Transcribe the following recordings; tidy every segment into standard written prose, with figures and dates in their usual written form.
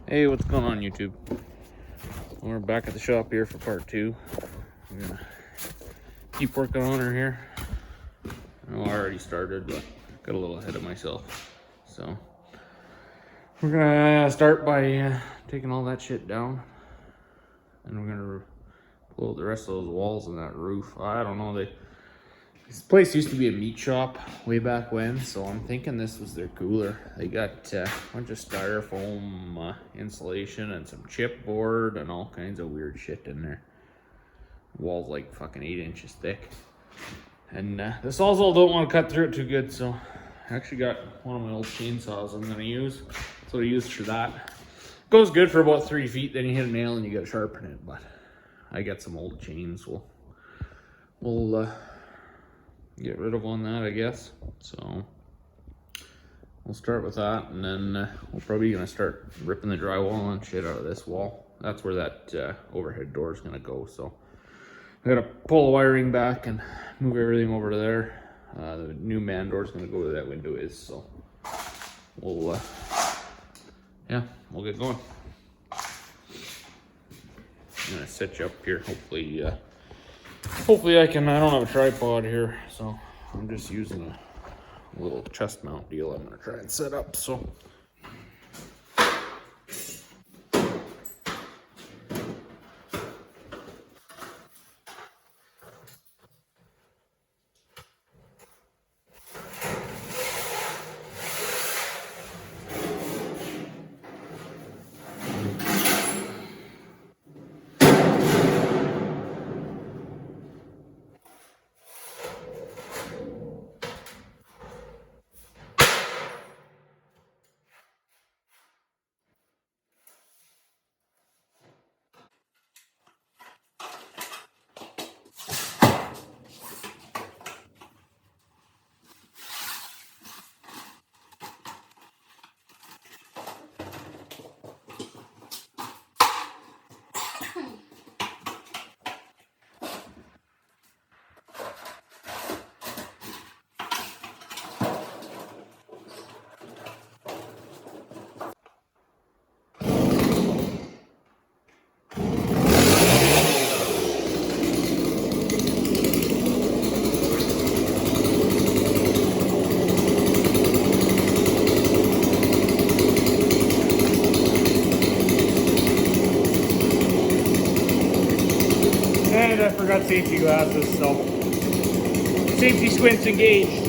Hey, what's going on, YouTube? We're back at the shop here for part two. We're gonna keep working on her here. I know I already started, but got a little ahead of myself. So we're gonna start by taking all that shit down, and we're gonna pull the rest of those walls and that roof. I don't know. This place used to be a meat shop way back when, so I'm thinking this was their cooler. They got a bunch of styrofoam insulation and some chipboard and all kinds of weird shit in there. Wall's like fucking 8 inches thick. And the Sawzall don't want to cut through it too good, so I actually got one of my old chainsaws I'm gonna use. That's what I used for that. Goes good for about 3 feet, then you hit a nail and you gotta sharpen it, but I got some old chains we'll get rid of on that, I guess. So we'll start with that, and then we're probably gonna start ripping the drywall and shit out of this wall. That's where that overhead door is gonna go. So I gotta pull the wiring back and move everything over to there. The new man door is gonna go where that window is. So we'll get going. I'm gonna set you up here. Hopefully I can. I don't have a tripod here, so I'm just using a little chest mount deal I'm gonna try and set up. So and I forgot safety glasses, so safety squints engaged.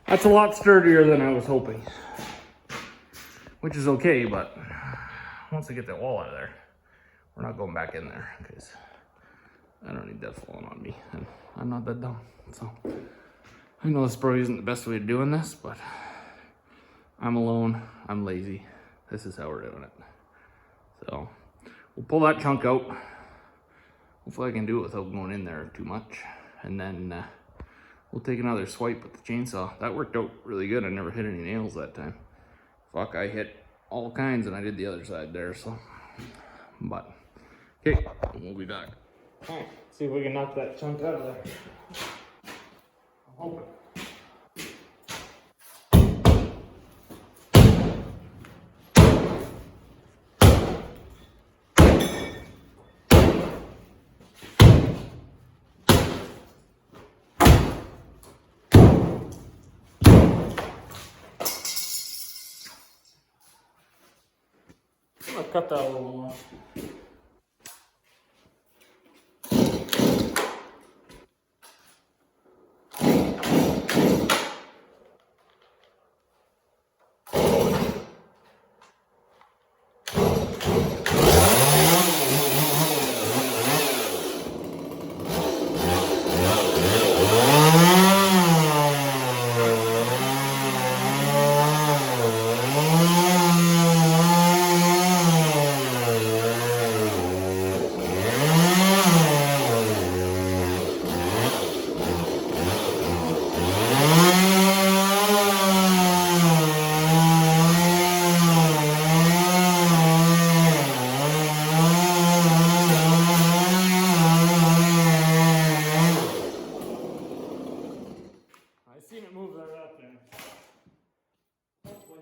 That's a lot sturdier than I was hoping, which is okay, but once I get the wall out of there, we're not going back in there because I don't need that falling on me, and I'm not that dumb. So I know this probably isn't the best way of doing this, but I'm alone, I'm lazy. This is how we're doing it. So we'll pull that chunk out. Hopefully I can do it without going in there too much. And then we'll take another swipe with the chainsaw. That worked out really good. I never hit any nails that time. Fuck, I hit all kinds and I did the other side there, so. But, okay, we'll be back. All right, see if we can knock that chunk out of there. I'm hoping. I'm gonna cut that a little more. I seen it move right up there. Hopefully.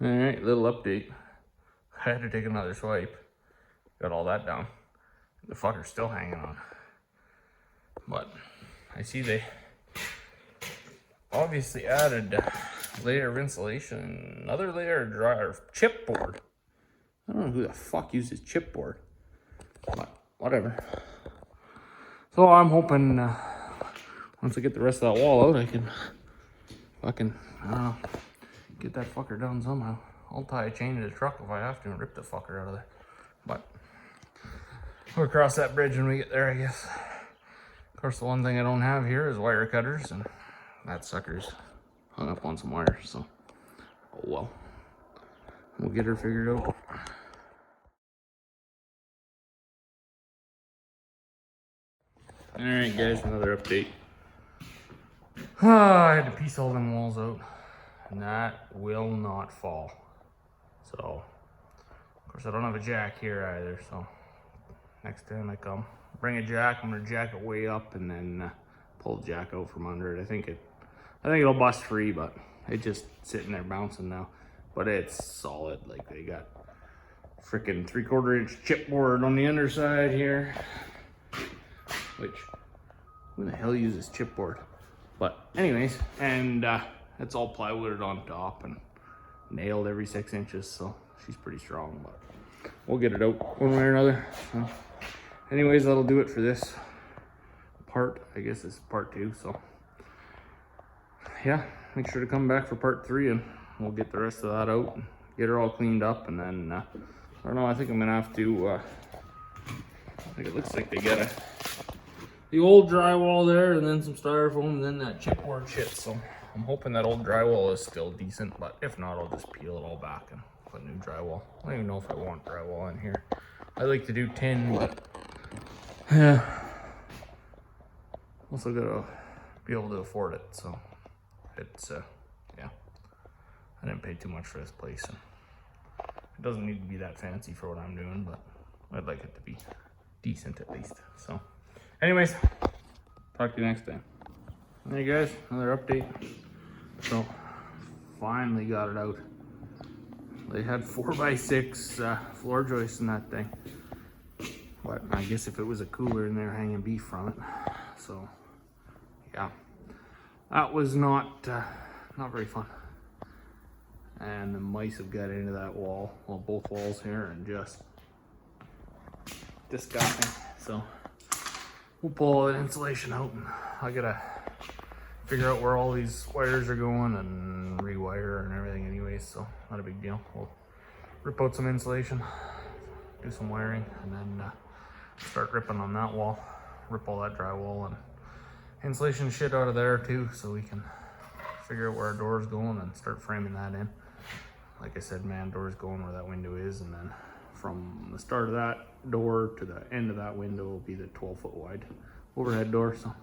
All right, little update. I had to take another swipe. Got all that down. The fucker's still hanging on. But I see they obviously added a layer of insulation, another layer of dryer, chipboard. I don't know who the fuck uses chipboard, but whatever. So I'm hoping once I get the rest of that wall out, I can fucking, I don't know, get that fucker done somehow. I'll tie a chain to the truck if I have to and rip the fucker out of there. But we'll cross that bridge when we get there, I guess. course, the one thing I don't have here is wire cutters, and that sucker's hung up on some wires, so oh well. We'll get her figured out. Alright guys, another update. I had to piece all them walls out, and that will not fall. So, of course I don't have a jack here either, so next time I come, bring a jack, I'm gonna jack it way up and then pull the jack out from under it. I think it'll bust free, but it's just sitting there bouncing now. But it's solid, like they got freaking 3/4 inch chipboard on the underside here. Which, who the hell uses chipboard? But anyways, and it's all plywooded on top and nailed every 6 inches, so she's pretty strong, but we'll get it out one way or another. So anyways, that'll do it for this part. I guess this is part 2, so yeah, make sure to come back for part 3 and we'll get the rest of that out and get her all cleaned up. And then I don't know, I think I'm gonna have to I think it looks like they got the old drywall there and then some styrofoam and then that chipboard shit, so I'm hoping that old drywall is still decent, but if not, I'll just peel it all back and put new drywall. I don't even know if I want drywall in here. I like to do tin, but yeah, also gotta be able to afford it, so it's yeah, I didn't pay too much for this place, and it doesn't need to be that fancy for what I'm doing, but I'd like it to be decent at least. So anyways, talk to you next time. Hey guys, another update. So finally got it out. They had 4x6 floor joists in that thing, but I guess if it was a cooler in there hanging beef from it, so yeah, that was not very fun. And the mice have got into that wall, well, both walls here, and just disgusting. So we'll pull all that insulation out, and I gotta figure out where all these wires are going and rewire and everything anyways, so not a big deal. We'll rip out some insulation, do some wiring, and then start ripping on that wall, rip all that drywall and insulation shit out of there too, so we can figure out where our door's going and start framing that in. Like I said, man, door's going where that window is, and then from the start of that door to the end of that window will be the 12-foot wide overhead door. So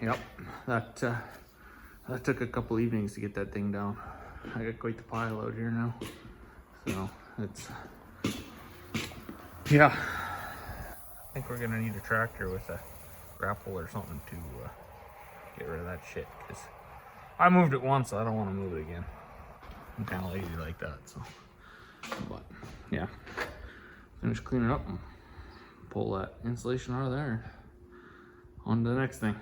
yep, that took a couple evenings to get that thing down. I got quite the pile out here now, so it's, yeah, I think we're gonna need a tractor with a grapple or something to get rid of that shit, because I moved it once, so I don't want to move it again. I'm kind of lazy like that, so, but yeah, finish cleaning up and pull that insulation out of there, on to the next thing.